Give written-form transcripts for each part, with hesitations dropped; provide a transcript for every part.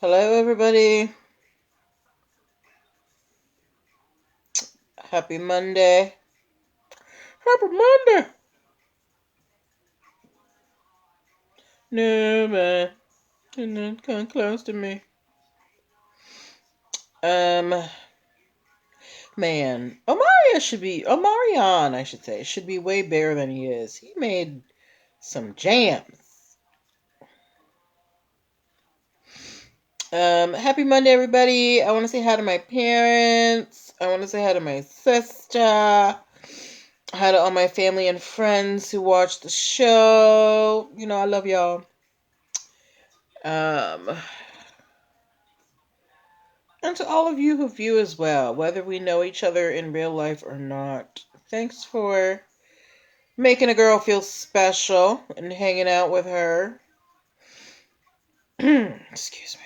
Hello, everybody. Happy Monday. Happy Monday. No, man. You're not come close to me. Man. Omarion, I should say, should be way bigger than he is. He made some jams. Happy Monday, everybody. I want to say hi to my parents. I want to say hi to my sister. Hi to all my family and friends who watch the show. You know, I love y'all. And to all of you who view as well, whether we know each other in real life or not. Thanks for making a girl feel special and hanging out with her. Excuse me.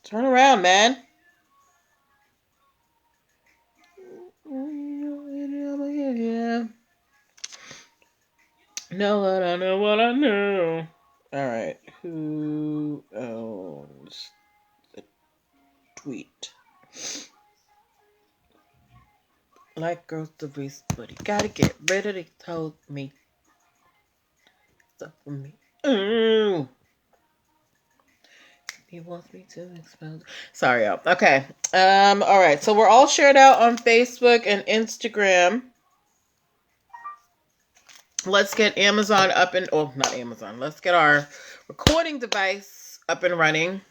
Turn around, man. Know what I know, what I know. Alright, who owns the tweet? Like girls to be, but you gotta get rid of it. Told me stuff for me. He wants me to expose. Sorry, y'all. Okay. All right. So we're all shared out on Facebook and Instagram. Let's get Amazon up and not Amazon. Let's get our recording device up and running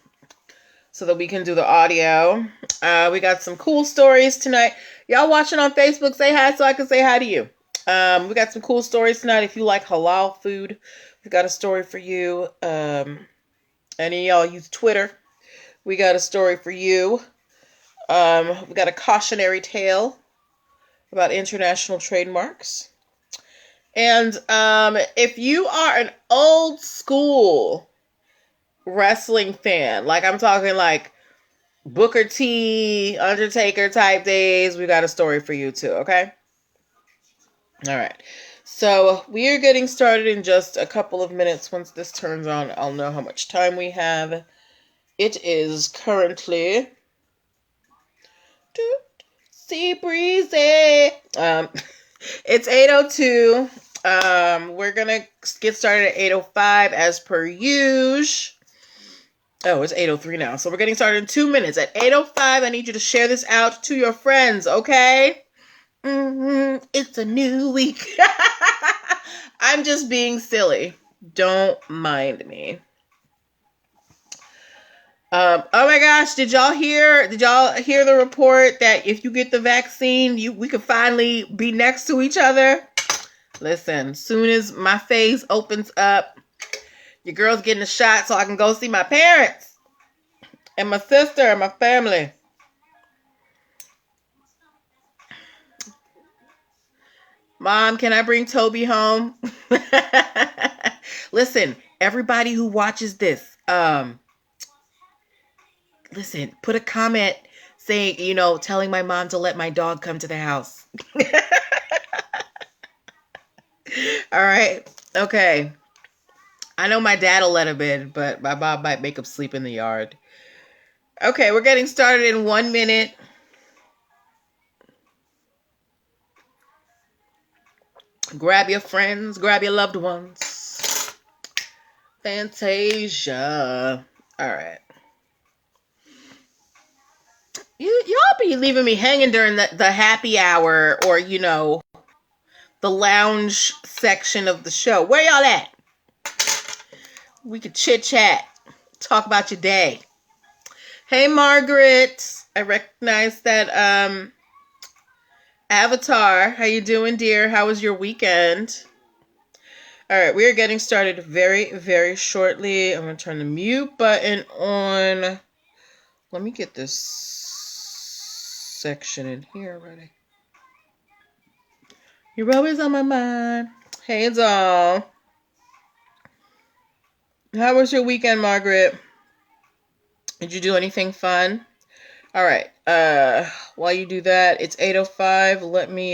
so that we can do the audio. We got some cool stories tonight. Y'all watching on Facebook, say hi so I can say hi to you. We got some cool stories tonight. If you like halal food, we got a story for you. Any of y'all use Twitter, we got a story for you. We got a cautionary tale about international trademarks. And if you are an old school wrestling fan, like I'm talking like Booker T, Undertaker type days, we got a story for you too, okay? All right. So we are getting started in just a couple of minutes. Once this turns on, I'll know how much time we have. It is currently sea breezy. It's 8:02. We're gonna get started at 8:05 as per usual. Oh, it's 8:03 now. So we're getting started in 2 minutes. At 8:05, I need you to share this out to your friends, okay? It's a new week. I'm just being silly. Don't mind me. Oh my gosh, did y'all hear the report that if you get the vaccine, we could finally be next to each other? Listen, soon as my phase opens up, your girl's getting a shot so I can go see my parents and my sister and my family. Mom, can I bring Toby home? Listen, everybody who watches this, listen, put a comment saying, telling my mom to let my dog come to the house. All right. Okay. I know my dad will let him in, but my mom might make him sleep in the yard. Okay, we're getting started in 1 minute. Grab your friends, grab your loved ones. Fantasia. All right. Y'all be leaving me hanging during the happy hour or, the lounge section of the show. Where y'all at? We could chit chat, talk about your day. Hey, Margaret. I recognize that avatar. How you doing, dear? How was your weekend? All right, we are getting started very, very shortly. I'm going to turn the mute button on. Let me get this section in here ready. You're always on my mind. Hey, doll. How was your weekend, Margaret? Did you do anything fun? All right. While you do that, it's 8:05. Let me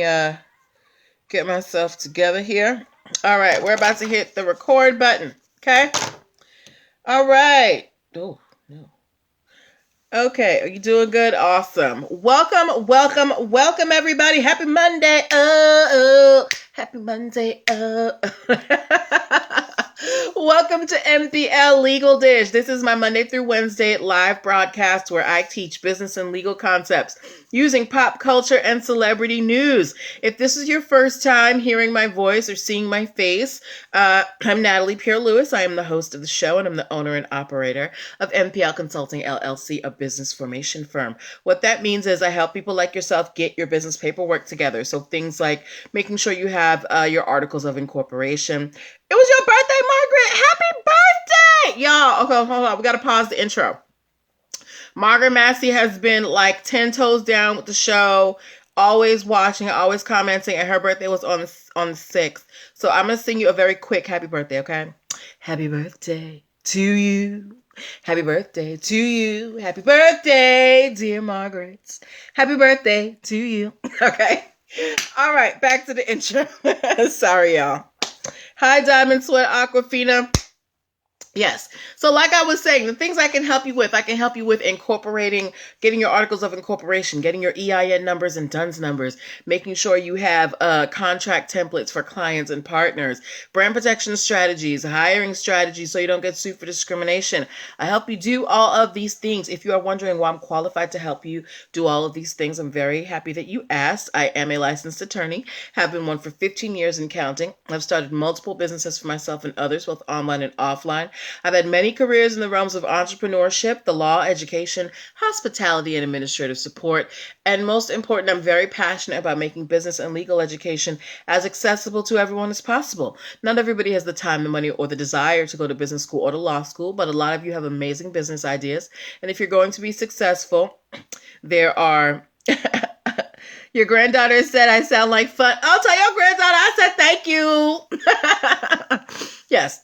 get myself together here. All right, we're about to hit the record button. Okay. All right. Oh no. Okay, are you doing good? Awesome. Welcome, everybody. Happy Monday. Happy Monday. Welcome to MPL Legal Dish. This is my Monday through Wednesday live broadcast where I teach business and legal concepts using pop culture and celebrity news. If this is your first time hearing my voice or seeing my face, I'm Natalie Pierre-Lewis. I am the host of the show, and I'm the owner and operator of MPL Consulting LLC, a business formation firm. What that means is I help people like yourself get your business paperwork together. So things like making sure you have your articles of incorporation. It was your birthday, Margaret. Happy birthday! Y'all, okay, hold on. We got to pause the intro. Margaret Massey has been like 10 toes down with the show, always watching, always commenting, and her birthday was on the 6th. So I'm going to sing you a very quick happy birthday, okay? Happy birthday to you. Happy birthday to you. Happy birthday, dear Margaret. Happy birthday to you. Okay? All right, back to the intro. Sorry, y'all. Hi, Diamond Sweat Aquafina. Yes. So like I was saying, the things I can help you with incorporating, getting your articles of incorporation, getting your EIN numbers and DUNS numbers, making sure you have contract templates for clients and partners, brand protection strategies, hiring strategies so you don't get sued for discrimination. I help you do all of these things. If you are wondering why I'm qualified to help you do all of these things, I'm very happy that you asked. I am a licensed attorney, have been one for 15 years and counting. I've started multiple businesses for myself and others, both online and offline. I've had many careers in the realms of entrepreneurship, the law, education, hospitality, and administrative support. And most important, I'm very passionate about making business and legal education as accessible to everyone as possible. Not everybody has the time, the money, or the desire to go to business school or to law school, but a lot of you have amazing business ideas. And if you're going to be successful, there are... Your granddaughter said I sound like fun. I'll tell your granddaughter I said thank you. Yes.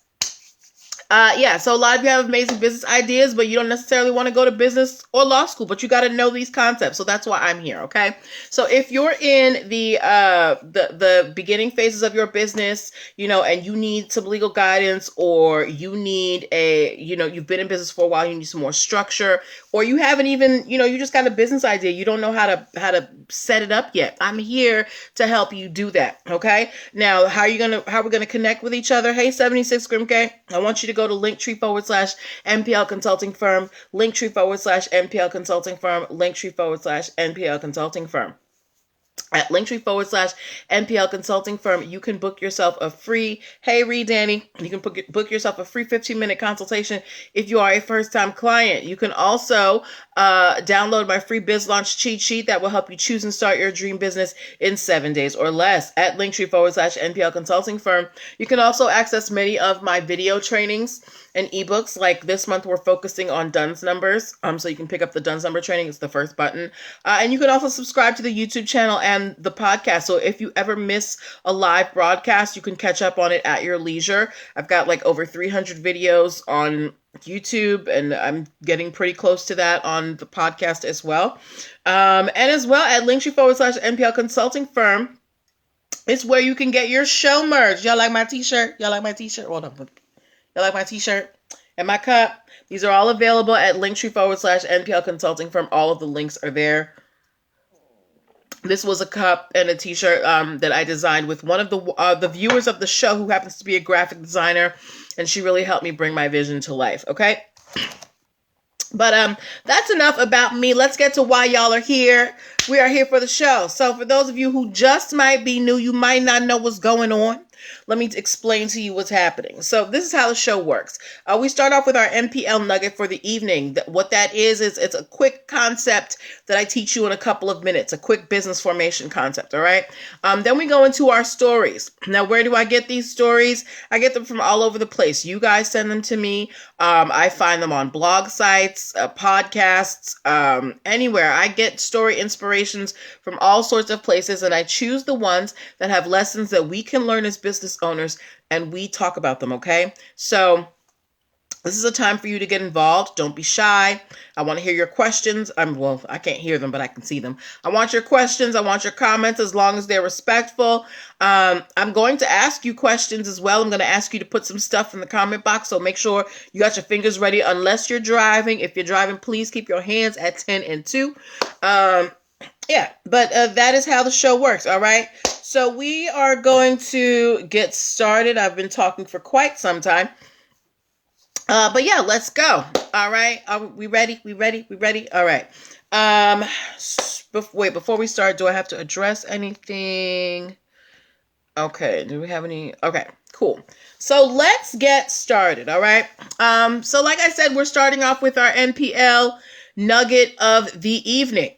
So a lot of you have amazing business ideas, but you don't necessarily want to go to business or law school, but you got to know these concepts. So that's why I'm here. Okay. So if you're in the beginning phases of your business, and you need some legal guidance, or you need you've been in business for a while, you need some more structure, or you haven't even, you just got a business idea, you don't know how to set it up yet, I'm here to help you do that. Okay. Now, how are we going to connect with each other? Hey, 76 Grimke, I want you to go to linktr.ee/MPL Consulting Firm, linktr.ee/MPL Consulting Firm, linktr.ee/MPL Consulting Firm. At linktr.ee/MPL Consulting Firm, you can book yourself a free, hey, Reed Danny, you can book yourself a free 15-minute consultation if you are a first-time client. You can also download my free Biz Launch cheat sheet that will help you choose and start your dream business in 7 days or less. At linktr.ee/MPL Consulting Firm, you can also access many of my video trainings and ebooks. Like this month, we're focusing on DUNS numbers. So you can pick up the DUNS number training. It's the first button. And you can also subscribe to the YouTube channel and the podcast. So if you ever miss a live broadcast, you can catch up on it at your leisure. I've got like over 300 videos on YouTube, and I'm getting pretty close to that on the podcast as well. And as well at linktr.ee/MPL Consulting Firm, it's where you can get your show merch. Y'all like my t-shirt? Hold on. You like my t-shirt and my cup? These are all available at linktr.ee/MPL Consulting Firm. All of the links are there. This was a cup and a t-shirt that I designed with one of the viewers of the show, who happens to be a graphic designer, and she really helped me bring my vision to life. Okay. But that's enough about me. Let's get to why y'all are here. We are here for the show. So for those of you who just might be new, you might not know what's going on. Let me explain to you what's happening. So this is how the show works. We start off with our MPL nugget for the evening. What that is it's a quick concept that I teach you in a couple of minutes, a quick business formation concept, all right? Then we go into our stories. Now, where do I get these stories? I get them from all over the place. You guys send them to me. I find them on blog sites, podcasts, anywhere. I get story inspirations from all sorts of places, and I choose the ones that have lessons that we can learn as business owners, and we talk about them, okay? So This is a time for you to get involved. Don't be shy. I want to hear your questions. Well, I can't hear them, but I can see them. I want your questions. I want your comments, as long as they're respectful. I'm going to ask you questions as well. I'm going to ask you to put some stuff in the comment box, so make sure you got your fingers ready unless you're driving. If you're driving, please keep your hands at 10 and 2. Yeah, but that is how the show works, all right? So we are going to get started. I've been talking for quite some time. But yeah, let's go. All right. Are we ready? We ready? All right. Wait, before we start, do I have to address anything? Okay. Do we have any? Okay, cool. So let's get started. All right. So like I said, we're starting off with our NPL nugget of the evening.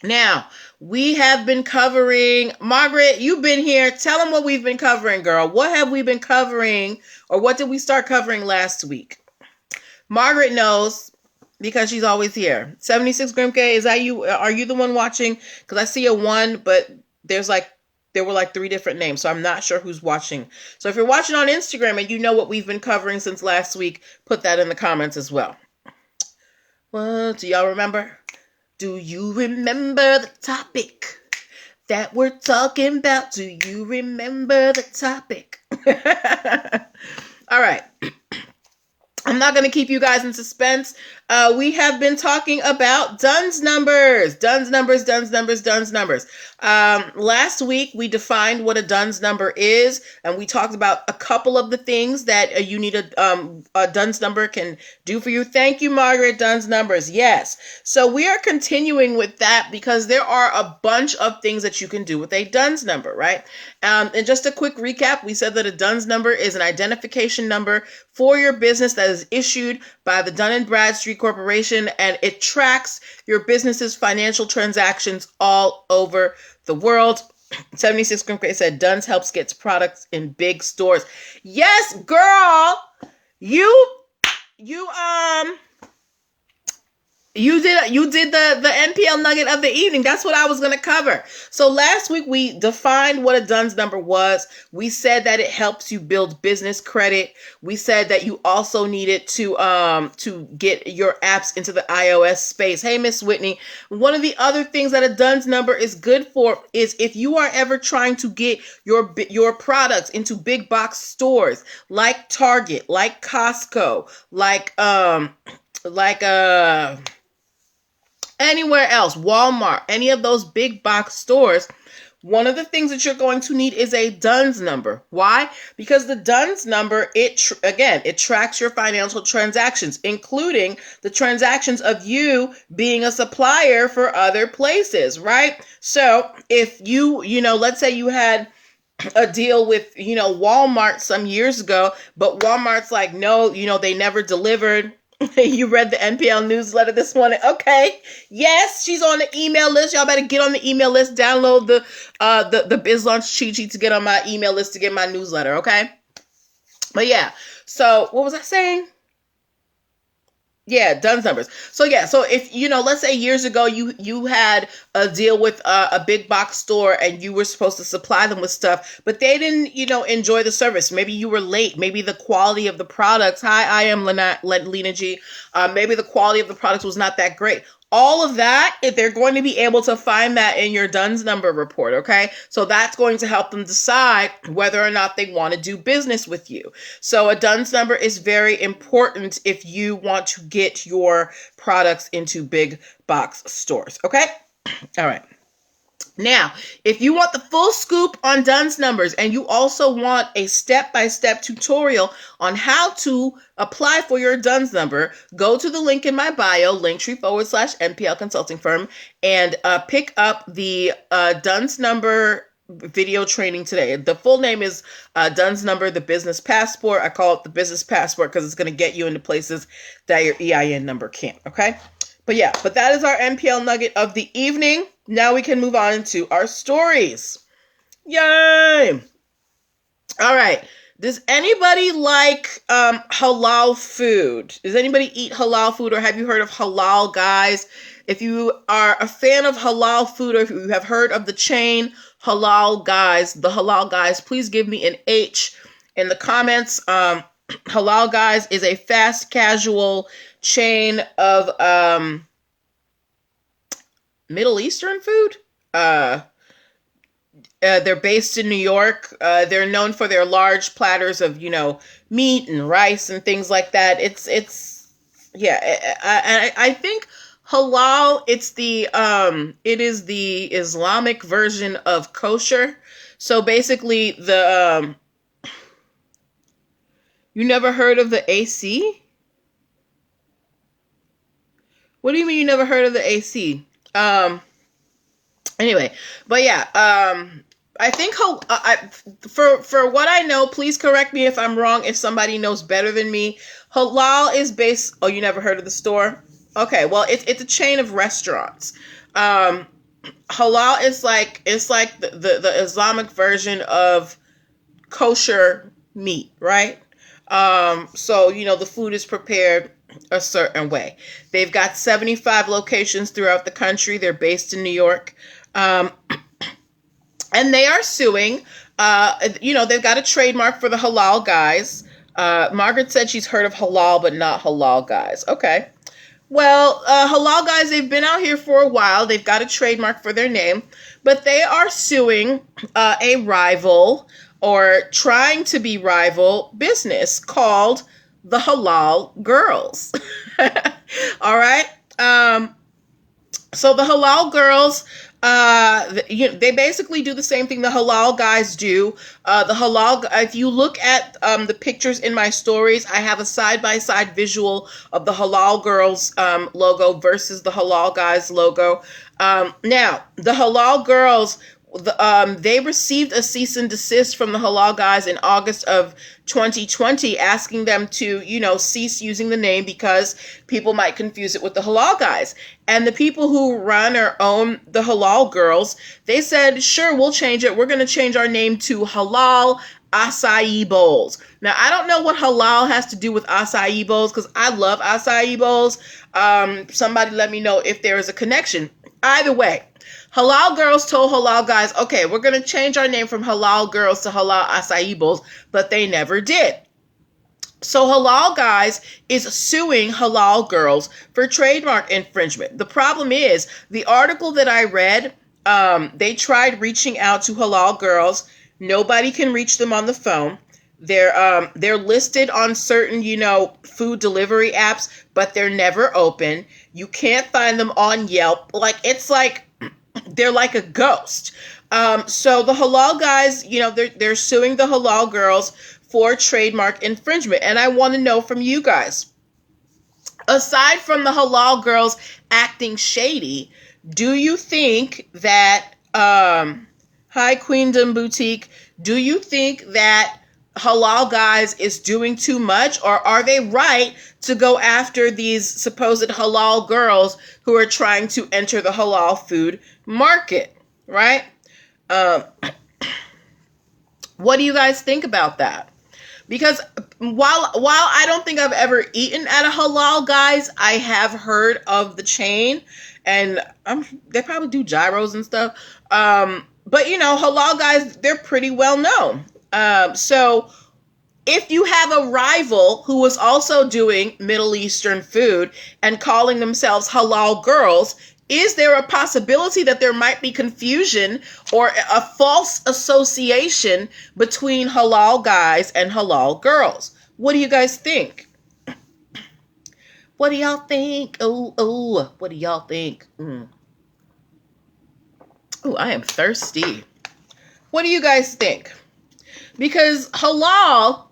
Now, we have been covering, Margaret, you've been here. Tell them what we've been covering, girl. What have we been covering, or what did we start covering last week? Margaret knows because she's always here. 76 Grimke, is that you? Are you the one watching? Because I see a 1, but there were like 3 different names, so I'm not sure who's watching. So if you're watching on Instagram and you know what we've been covering since last week, put that in the comments as well. Well, do y'all remember? Do you remember the topic that we're talking about? Do you remember the topic? All right. I'm not going to keep you guys in suspense. We have been talking about DUNS numbers. DUNS numbers. Last week, we defined what a DUNS number is, and we talked about a couple of the things that you need a DUNS number can do for you. Thank you, Margaret. DUNS numbers. Yes. So we are continuing with that because there are a bunch of things that you can do with a DUNS number, right? And just a quick recap, we said that a DUNS number is an identification number for your business that is issued by the Dun & Bradstreet Corporation, and it tracks your business's financial transactions all over the world. 76 Grimke said DUNS helps get products in big stores. Yes, girl, you did the NPL nugget of the evening. That's what I was going to cover. So last week we defined what a DUNS number was. We said that it helps you build business credit. We said that you also needed to get your apps into the iOS space. Hey, Miss Whitney, one of the other things that a DUNS number is good for is if you are ever trying to get your products into big box stores like Target, like Costco, like anywhere else, Walmart, any of those big box stores, one of the things that you're going to need is a DUNS number. Why? Because the DUNS number, it tracks your financial transactions, including the transactions of you being a supplier for other places, right? So if let's say you had a deal with, Walmart some years ago, but Walmart's like, no, they never delivered. You read the NPL newsletter this morning. Okay. Yes, she's on the email list. Y'all better get on the email list. Download the Biz Launch cheat sheet to get on my email list to get my newsletter. Okay. But yeah. So what was I saying? Yeah, DUNS numbers. So yeah, so if, let's say years ago you had a deal with a big box store and you were supposed to supply them with stuff, but they didn't, enjoy the service. Maybe you were late. Maybe the quality of the products. Hi, I am Lena G. Maybe the quality of the products was not that great. All of that, if they're going to be able to find that in your DUNS number report, okay? So that's going to help them decide whether or not they want to do business with you. So a DUNS number is very important if you want to get your products into big box stores, okay? All right. Now, if you want the full scoop on DUNS numbers and you also want a step-by-step tutorial on how to apply for your DUNS number, go to the link in my bio, linktr.ee/NPL Consulting Firm, and pick up the DUNS number video training today. The full name is DUNS number, the business passport. I call it the business passport because it's going to get you into places that your EIN number can't, okay? But that is our NPL nugget of the evening. Now we can move on to our stories. Yay! All right. Does anybody like halal food? Does anybody eat halal food, or have you heard of Halal Guys? If you are a fan of halal food, or if you have heard of the chain Halal Guys, the Halal Guys, please give me an H in the comments. Halal Guys is a fast casual chain of Middle Eastern food. They're based in New York. They're known for their large platters of, meat and rice and things like that. I think halal, it is the Islamic version of kosher. So basically you never heard of the AC? What do you mean you never heard of the AC? Anyway, but yeah, I think for what I know, please correct me if I'm wrong. If somebody knows better than me, halal is based. Oh, you never heard of the store? Okay, well, it's a chain of restaurants. Halal is like the Islamic version of kosher meat, right? So the food is prepared a certain way. They've got 75 locations throughout the country. They're based in New York. And they are suing. They've got a trademark for the Halal Guys. Margaret said she's heard of halal, but not Halal Guys. Okay. Well, Halal Guys, they've been out here for a while. They've got a trademark for their name, but they are suing a rival or trying to be rival business called the Halal Girls. All right. So the Halal Girls, they basically do the same thing the Halal Guys do. If you look at the pictures in my stories, I have a side-by-side visual of the Halal Girls logo versus the Halal Guys logo. Now, the Halal Girls, they received a cease and desist from the Halal Guys in August of 2020, asking them to, cease using the name because people might confuse it with the Halal Guys. And the people who run or own the Halal Girls, they said, sure, we'll change it. We're going to change our name to Halal Acai Bowls. Now, I don't know what halal has to do with acai bowls because I love acai bowls. Somebody let me know if there is a connection. Either way, Halal Girls told Halal Guys, okay, we're going to change our name from Halal Girls to Halal Acai Bowls, but they never did. So Halal Guys is suing Halal Girls for trademark infringement. The problem is, the article that I read, they tried reaching out to Halal Girls. Nobody can reach them on the phone. They're listed on certain, food delivery apps, but they're never open. You can't find them on Yelp. They're like a ghost. So the Halal Guys, they're suing the Halal Girls for trademark infringement. And I want to know from you guys, aside from the Halal Girls acting shady, do you think that, hi Queendom Boutique, do you think that Halal Guys is doing too much, or are they right to go after these supposed halal girls who are trying to enter the halal food market, right? What do you guys think about that? Because while I don't think I've ever eaten at a Halal Guys, I have heard of the chain, and they probably do gyros and stuff. But Halal Guys, they're pretty well known. So if you have a rival who is also doing Middle Eastern food and calling themselves Halal Girls, is there a possibility that there might be confusion or a false association between Halal Guys and Halal Girls? What do you guys think? What do y'all think? Oh, what do y'all think? Oh, I am thirsty. What do you guys think? Because halal,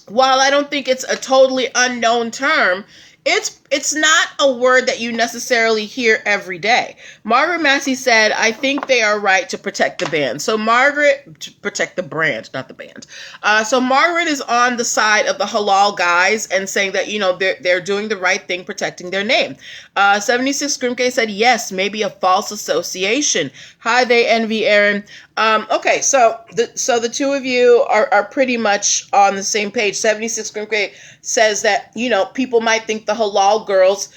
while I don't think it's a totally unknown term, it's not a word that you necessarily hear every day. Margaret Massey said, I think they are right to protect the band. So to protect the brand, not the band. So Margaret is on the side of the Halal Guys and saying that, they're doing the right thing, protecting their name. 76 Grimke said, yes, maybe a false association. Hi, they envy Aaron. Okay, so the two of you are pretty much on the same page. 76 Grimke says that, people might think the Halal Girls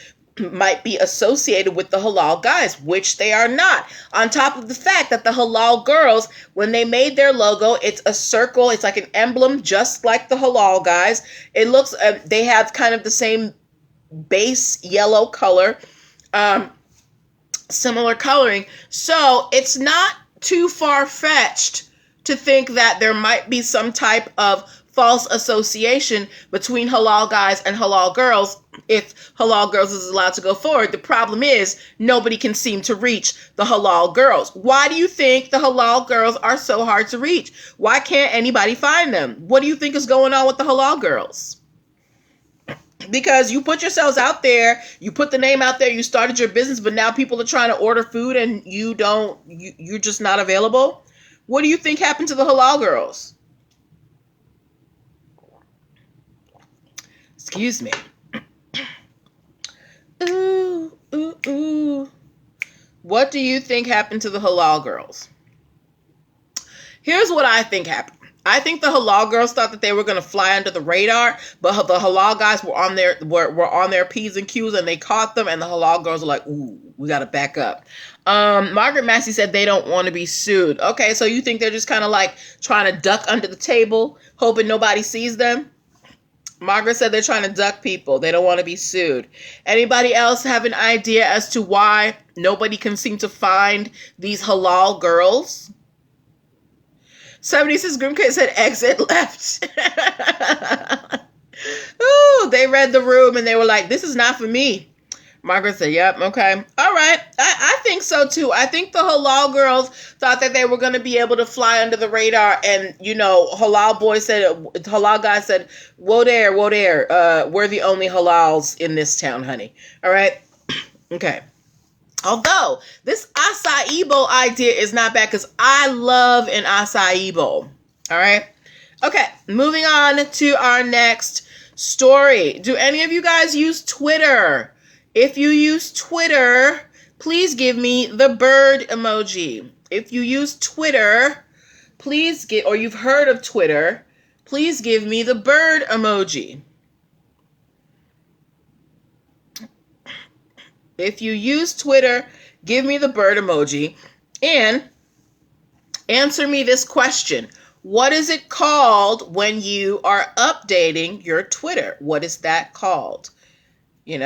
might be associated with the halal guys, which they are not. On top of the fact that the halal girls, when they made their logo, it's a circle. It's like an emblem, just like the halal guys. It looks, they have kind of the same base yellow color, similar coloring. So it's not too far-fetched to think that there might be some type of false association between halal guys and halal girls if halal girls is allowed to go forward. The problem is nobody can seem to reach the halal girls. Why do you think the halal girls are so hard to reach? Why can't anybody find them? What do you think is going on with the halal girls? Because you put yourselves out there, you put the name out there, you started your business, but now people are trying to order food and you're just not available. What do you think happened to the halal girls? Excuse me. Ooh, ooh, ooh. What do you think happened to the halal girls? Here's what I think happened. I think the halal girls thought that they were going to fly under the radar, but the halal guys were on their P's and Q's and they caught them, and the halal girls were like, ooh, we got to back up. Margaret Massey said they don't want to be sued. Okay, so you think they're just kind of like trying to duck under the table, hoping nobody sees them? Margaret said they're trying to duck people. They don't want to be sued. Anybody else have an idea as to why nobody can seem to find these halal girls? 76 Grimkit said exit left. Ooh, they read the room and they were like, this is not for me. Margaret said, yep, okay. All right. I think so too. I think the halal girls thought that they were going to be able to fly under the radar. And, halal guy said, whoa there. We're the only halals in this town, honey. All right. Okay. Although this acai bowl idea is not bad because I love an acai bowl. All right. Okay. Moving on to our next story. Do any of you guys use Twitter? If you use Twitter, please give me the bird emoji. If you use Twitter, or you've heard of Twitter, please give me the bird emoji. If you use Twitter, give me the bird emoji and answer me this question. What is it called when you are updating your Twitter? What is that called? You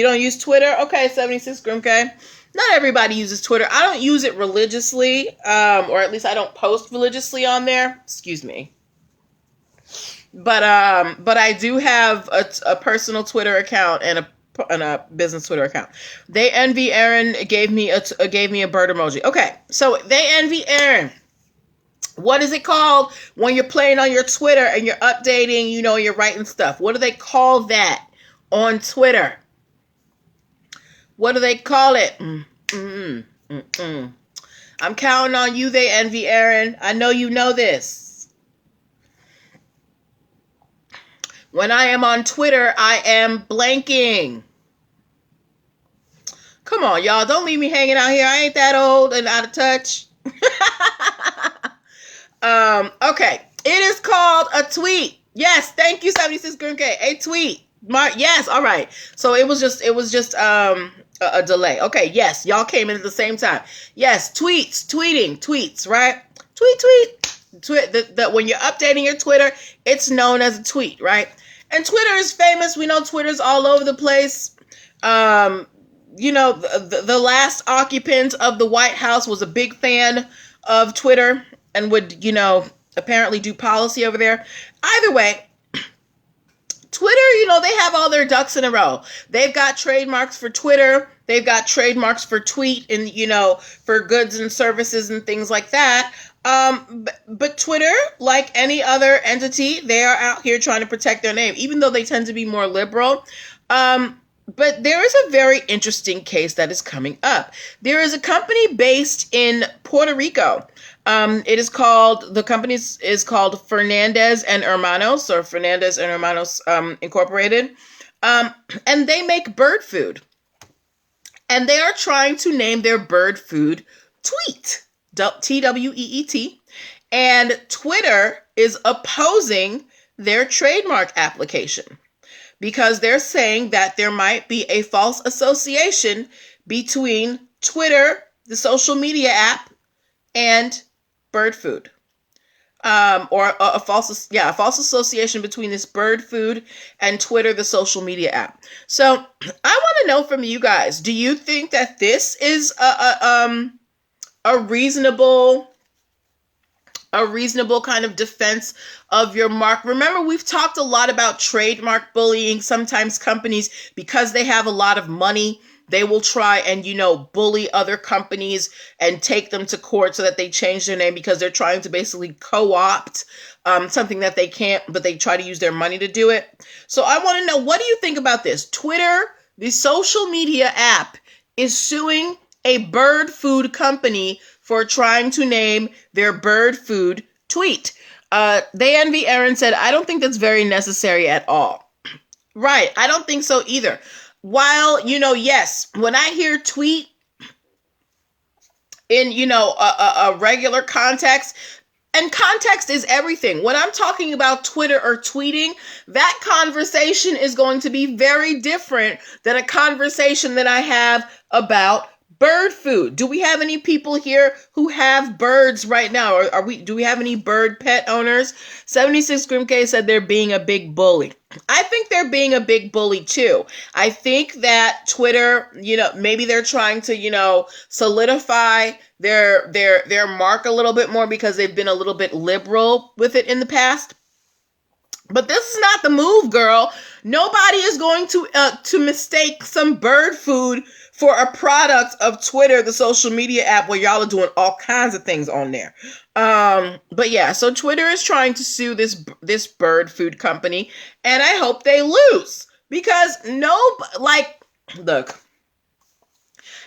don't use Twitter? Okay, 76 Grimke. Not everybody uses Twitter. I don't use it religiously, or at least I don't post religiously on there. Excuse me. But I do have a personal Twitter account and a business Twitter account. They envy Aaron gave me a bird emoji. Okay, so they envy Aaron. What is it called when you're playing on your Twitter and you're updating, you're writing stuff? What do they call that on Twitter? What do they call it? I'm counting on you, they envy Aaron. I know you know this. When I am on Twitter, I am blanking. Come on, y'all. Don't leave me hanging out here. I ain't that old and out of touch. Okay. It is called a tweet. Yes. Thank you, 76 Green K. A tweet. Yes. All right. So it was just a delay. Okay. Yes. Y'all came in at the same time. Yes. Tweets, right? Tweet. That when you're updating your Twitter, it's known as a tweet, right? And Twitter is famous. We know Twitter's all over the place. The last occupant of the White House was a big fan of Twitter and would, apparently do policy over there. Either way, Twitter, they have all their ducks in a row. They've got trademarks for Twitter. They've got trademarks for tweet and, for goods and services and things like that. But Twitter, like any other entity, they are out here trying to protect their name, even though they tend to be more liberal. But there is a very interesting case that is coming up. There is a company based in Puerto Rico. The company is called Fernandez and Hermanos, or Fernandez and Hermanos Incorporated. And they make bird food. And they are trying to name their bird food Tweet, Tweet. And Twitter is opposing their trademark application because they're saying that there might be a false association between Twitter, the social media app, and bird food. Or a false association between this bird food and Twitter, the social media app. So I want to know from you guys, do you think that this is a reasonable kind of defense of your mark? Remember, we've talked a lot about trademark bullying. Sometimes companies, because they have a lot of money, they will try and, bully other companies and take them to court so that they change their name, because they're trying to basically co-opt something that they can't, but they try to use their money to do it. So I want to know, what do you think about this? Twitter, the social media app, is suing a bird food company for trying to name their bird food tweet. They Envy Aaron said, I don't think that's very necessary at all. Right, I don't think so either. While, yes, when I hear tweet in, a regular context, and context is everything. When I'm talking about Twitter or tweeting, that conversation is going to be very different than a conversation that I have about bird food. Do we have any people here who have birds right now? Or do we have any bird pet owners? 76 Grim K said they're being a big bully. I think they're being a big bully too. I think that Twitter, maybe they're trying to, solidify their mark a little bit more because they've been a little bit liberal with it in the past. But this is not the move, girl. Nobody is going to mistake some bird food for a product of Twitter, the social media app, where y'all are doing all kinds of things on there. But yeah, so Twitter is trying to sue this bird food company, and I hope they lose, because look,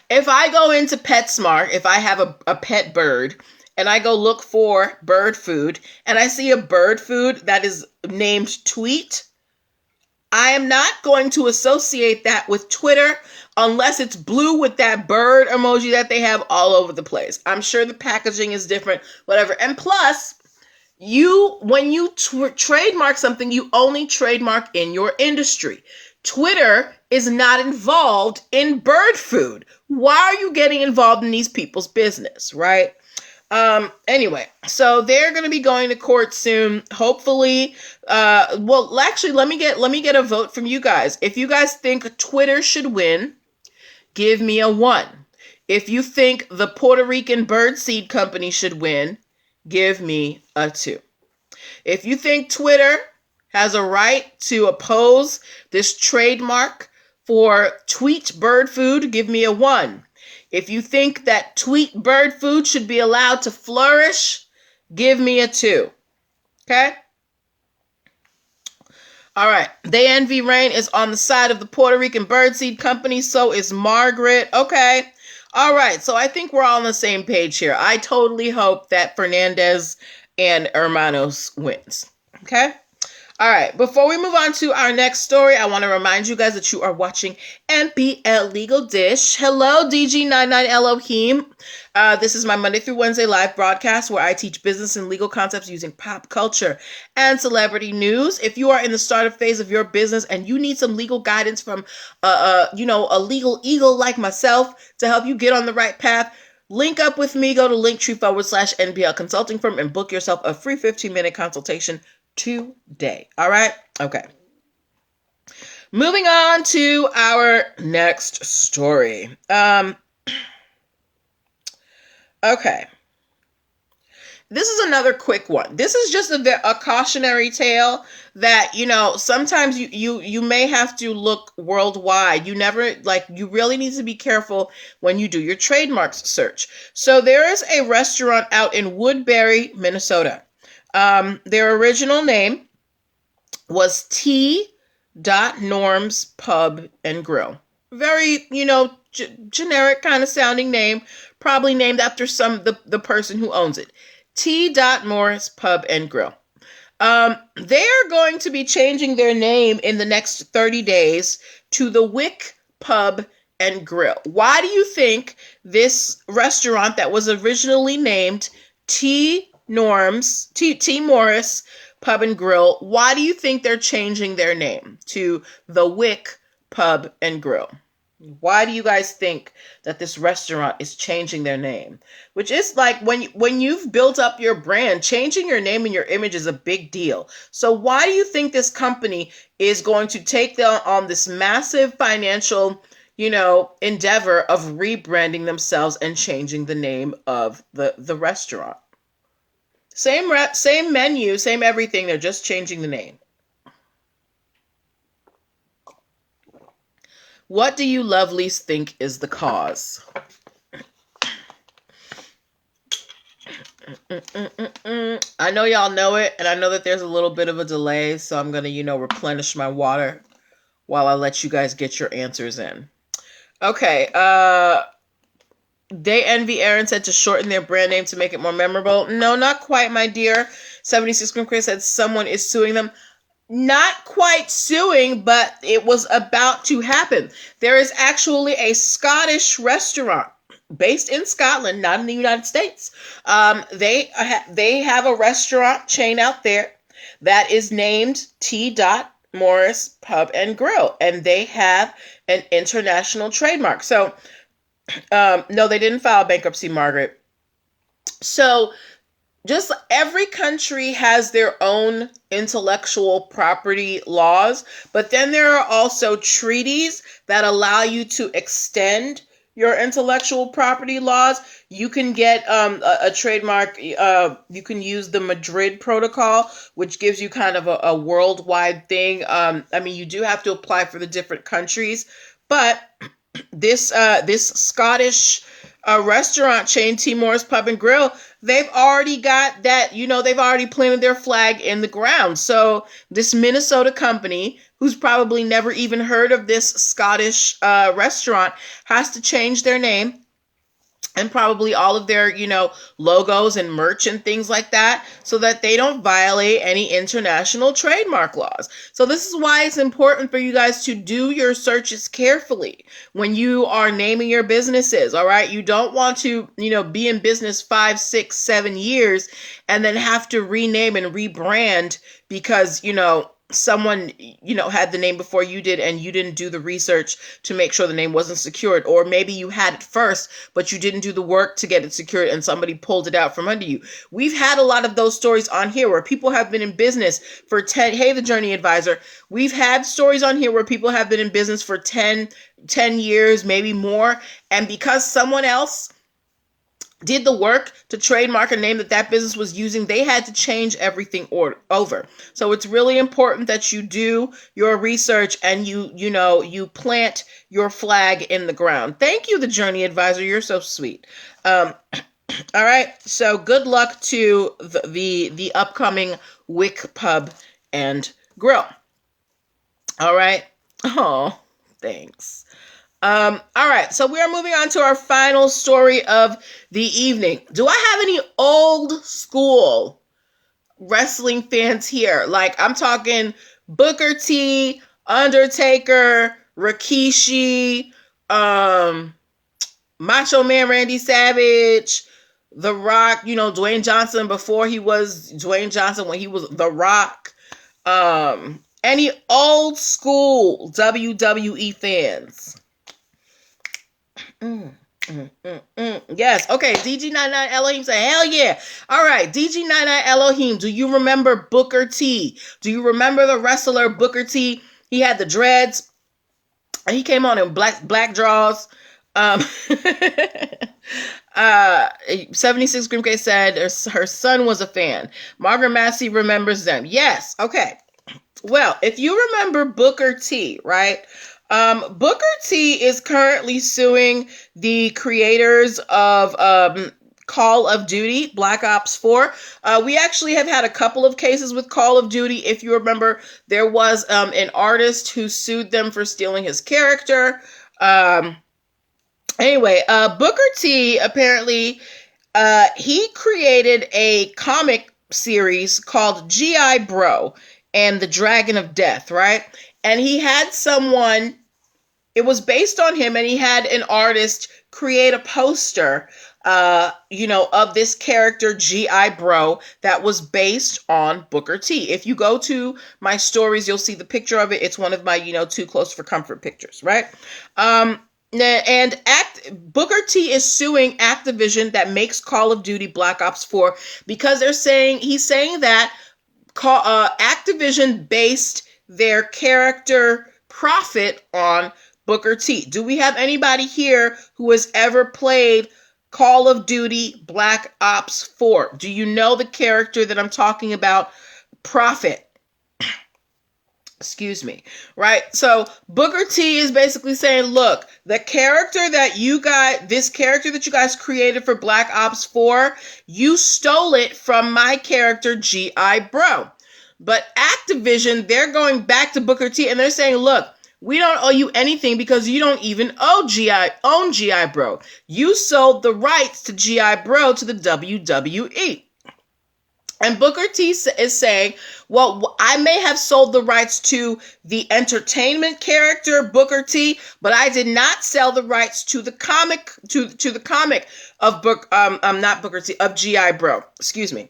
if I go into PetSmart, if I have a pet bird, and I go look for bird food, and I see a bird food that is named Tweet, I am not going to associate that with Twitter unless it's blue with that bird emoji that they have all over the place. I'm sure the packaging is different, whatever. And plus, when you trademark something, you only trademark in your industry. Twitter is not involved in bird food. Why are you getting involved in these people's business, right? Anyway, so they're going to be going to court soon. Hopefully, actually, let me get a vote from you guys. If you guys think Twitter should win, give me a 1. If you think the Puerto Rican birdseed company should win, give me a 2. If you think Twitter has a right to oppose this trademark for tweet bird food, give me a 1. If you think that tweet bird food should be allowed to flourish, give me a 2. Okay? All right. They Envy Rain is on the side of the Puerto Rican birdseed company. So is Margaret. Okay. All right. So I think we're all on the same page here. I totally hope that Fernandez and Hermanos wins. Okay? All right, before we move on to our next story, I want to remind you guys that you are watching NPL Legal Dish. Hello, DG99 Elohim. This is my Monday through Wednesday live broadcast where I teach business and legal concepts using pop culture and celebrity news. If you are in the startup phase of your business and you need some legal guidance from, a legal eagle like myself to help you get on the right path, link up with me. Go to linktr.ee/NPL Consulting Firm and book yourself a free 15-minute consultation today. All right. Okay. Moving on to our next story. Okay. This is another quick one. This is just a cautionary tale that, sometimes you may have to look worldwide. You really need to be careful when you do your trademarks search. So there is a restaurant out in Woodbury, Minnesota. Their original name was T. Norm's Pub and Grill. Very, generic kind of sounding name, probably named after the person who owns it. T. Morris Pub and Grill. They are going to be changing their name in the next 30 days to the Wick Pub and Grill. Why do you think this restaurant that was originally named T. Morris Pub and Grill. Why do you think they're changing their name to the Wick Pub and Grill? Why do you guys think that this restaurant is changing their name? Which is like when you've built up your brand, changing your name and your image is a big deal. So why do you think this company is going to take on this massive financial, endeavor of rebranding themselves and changing the name of the restaurant? Same menu, same everything. They're just changing the name. What do you lovelies think is the cause? I know y'all know it, and I know that there's a little bit of a delay, so I'm going to, replenish my water while I let you guys get your answers in. Okay, They Envy Aaron said to shorten their brand name to make it more memorable. No, not quite, my dear. 76 Grim Chris said someone is suing them. Not quite suing, but it was about to happen. There is actually a Scottish restaurant based in Scotland, not in the United States. They have a restaurant chain out there that is named T. Morris Pub and Grill, and they have an international trademark. So, no, they didn't file bankruptcy, Margaret. So, just every country has their own intellectual property laws, but then there are also treaties that allow you to extend your intellectual property laws. You can get a trademark. You can use the Madrid Protocol, which gives you kind of a worldwide thing. You do have to apply for the different countries, but this Scottish restaurant chain, T. Morris Pub and Grill, they've already got that, they've already planted their flag in the ground. So this Minnesota company, who's probably never even heard of this Scottish restaurant, has to change their name and probably all of their, logos and merch and things like that, so that they don't violate any international trademark laws. So this is why it's important for you guys to do your searches carefully when you are naming your businesses. All right. You don't want to, be in business 5, 6, 7 years and then have to rename and rebrand because, someone, had the name before you did and you didn't do the research to make sure the name wasn't secured. Or maybe you had it first, but you didn't do the work to get it secured and somebody pulled it out from under you. We've had a lot of those stories on here where people have been in business for 10, hey, the Journey Advisor. We've had stories on here where people have been in business for 10 years, maybe more. And because someone else did the work to trademark a name that business was using, they had to change everything over. So it's really important that you do your research and you plant your flag in the ground. Thank you, the Journey Advisor. You're so sweet. All right. So good luck to the upcoming Wick Pub and Grill. All right. Oh, thanks. All right, so we are moving on to our final story of the evening. Do I have any old school wrestling fans here? Like, I'm talking Booker T, Undertaker, Rikishi, Macho Man Randy Savage, The Rock, Dwayne Johnson before he was Dwayne Johnson, when he was The Rock. Any old school WWE fans? Yes. Okay. DG99 Elohim say, hell yeah. All right. DG99 Elohim, do you remember Booker T? Do you remember the wrestler Booker T? He had the dreads and he came on in black draws. 76 Grim K said her son was a fan. Margaret Massey remembers them. Yes. Okay. Well, if you remember Booker T, right? Booker T is currently suing the creators of Call of Duty, Black Ops 4. We actually have had a couple of cases with Call of Duty. If you remember, there was an artist who sued them for stealing his character. Anyway, Booker T, apparently, he created a comic series called G.I. Bro and the Dragon of Death, right? And he had someone, it was based on him, and he had an artist create a poster of this character G.I. Bro that was based on Booker T. If you go to my stories, you'll see the picture of it. It's one of my, too close for comfort pictures, right? And Booker T is suing Activision that makes Call of Duty Black Ops 4 because he's saying that Activision based their character profit on Booker T. Do we have anybody here who has ever played Call of Duty Black Ops 4? Do you know the character that I'm talking about? Profit. Excuse me. Right? So Booker T is basically saying, look, this character that you guys created for Black Ops 4, you stole it from my character G.I. Bro. But Activision, they're going back to Booker T and they're saying, look, we don't owe you anything because you don't even own G.I. Bro. You sold the rights to G.I. Bro to the WWE. And Booker T is saying, well, I may have sold the rights to the entertainment character Booker T, but I did not sell the rights to the comic the comic of not Booker T, of G.I. Bro. Excuse me.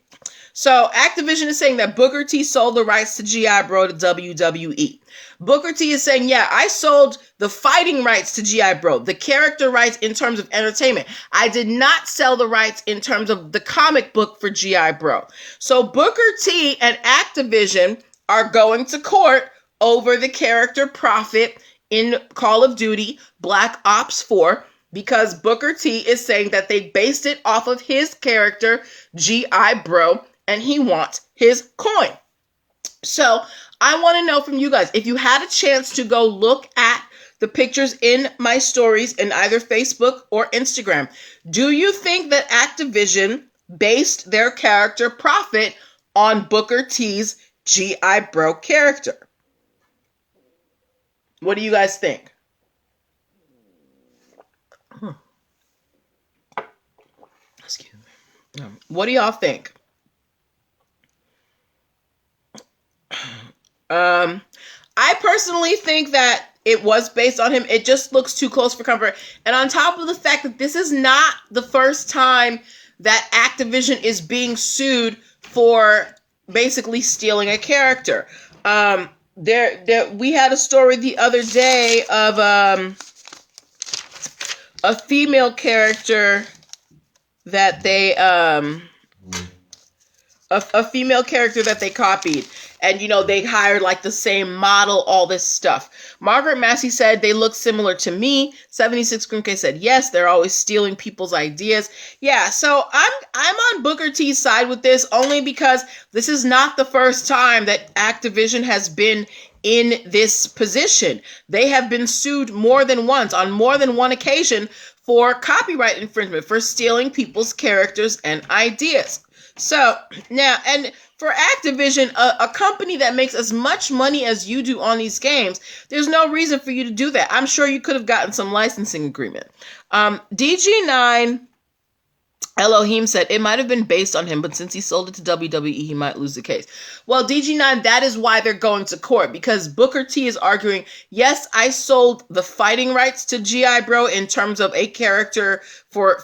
So Activision is saying that Booker T sold the rights to G.I. Bro to WWE. Booker T is saying, yeah, I sold the fighting rights to G.I. Bro, the character rights in terms of entertainment. I did not sell the rights in terms of the comic book for G.I. Bro. So Booker T and Activision are going to court over the character profit in Call of Duty Black Ops 4 because Booker T is saying that they based it off of his character, G.I. Bro, and he wants his coin. So I want to know from you guys, if you had a chance to go look at the pictures in my stories in either Facebook or Instagram, do you think that Activision based their character profit on Booker T's G.I. Bro character? What do you guys think? Excuse me. What do y'all think? I personally think that it was based on him. It just looks too close for comfort. And on top of the fact that this is not the first time that Activision is being sued for basically stealing a character. We had a story the other day of a female character that they a female character that they copied. And, they hired like the same model, all this stuff. Margaret Massey said they look similar to me. 76 Grim K said, yes, they're always stealing people's ideas. Yeah, so I'm on Booker T's side with this only because this is not the first time that Activision has been in this position. They have been sued more than once, on more than one occasion, for copyright infringement, for stealing people's characters and ideas. So now, and for Activision, a company that makes as much money as you do on these games, there's no reason for you to do that. I'm sure you could have gotten some licensing agreement. DG9 Elohim said it might have been based on him, but since he sold it to WWE, he might lose the case. Well, DG9, that is why they're going to court, because Booker T is arguing, yes, I sold the fighting rights to G.I. Bro in terms of a character for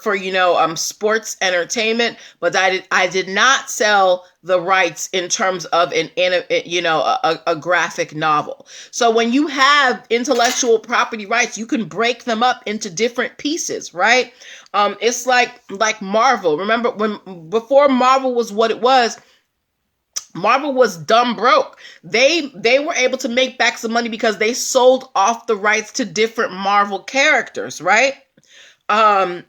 sports entertainment, but I did not sell the rights in terms of a graphic novel. So when you have intellectual property rights, you can break them up into different pieces, right? It's like Marvel. Remember before Marvel was what it was, Marvel was dumb broke. They were able to make back some money because they sold off the rights to different Marvel characters, right?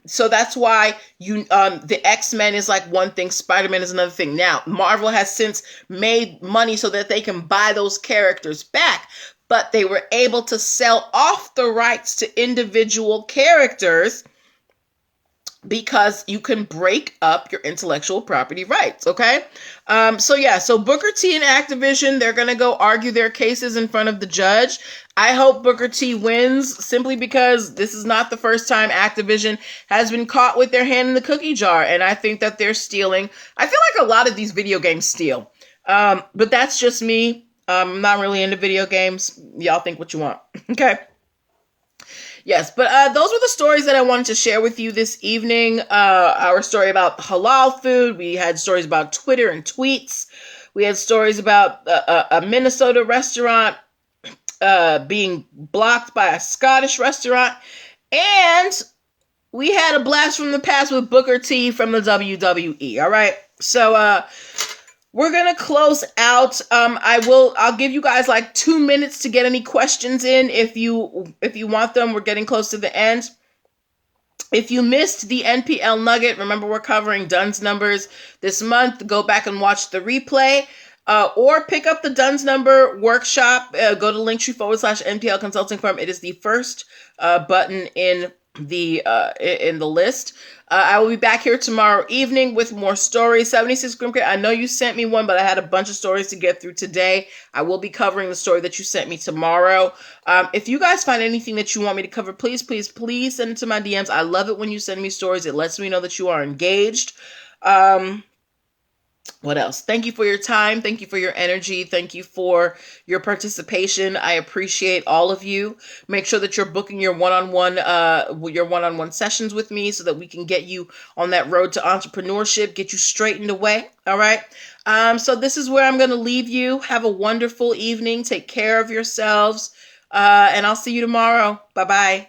So that's why the X-Men is like one thing, Spider-Man is another thing. Now, Marvel has since made money so that they can buy those characters back, but they were able to sell off the rights to individual characters because you can break up your intellectual property rights, okay? So Booker T and Activision, they're going to go argue their cases in front of the judge. I hope Booker T wins simply because this is not the first time Activision has been caught with their hand in the cookie jar, and I think that they're stealing. I feel like a lot of these video games steal, but that's just me. I'm not really into video games. Y'all think what you want, okay? Yes, but those were the stories that I wanted to share with you this evening. Our story about halal food. We had stories about Twitter and tweets. We had stories about a Minnesota restaurant being blocked by a Scottish restaurant. And we had a blast from the past with Booker T from the WWE. All right. So we're gonna close out. I'll give you guys like 2 minutes to get any questions in if you want them. We're getting close to the end. If you missed the NPL Nugget, remember we're covering Duns numbers this month. Go back and watch the replay. Or pick up the Duns number workshop. Go to linktr.ee/NPL Consulting Firm. It is the first button in the list. I will be back here tomorrow evening with more stories. 76 Grimcare, I know you sent me one, but I had a bunch of stories to get through today. I will be covering the story that you sent me tomorrow. If you guys find anything that you want me to cover, please send it to my DMs. I love it when you send me stories. It lets me know that you are engaged. What else? Thank you for your time. Thank you for your energy. Thank you for your participation. I appreciate all of you. Make sure that you're booking your one-on-one sessions with me so that we can get you on that road to entrepreneurship, get you straightened away. All right. So this is where I'm going to leave you. Have a wonderful evening. Take care of yourselves. And I'll see you tomorrow. Bye-bye.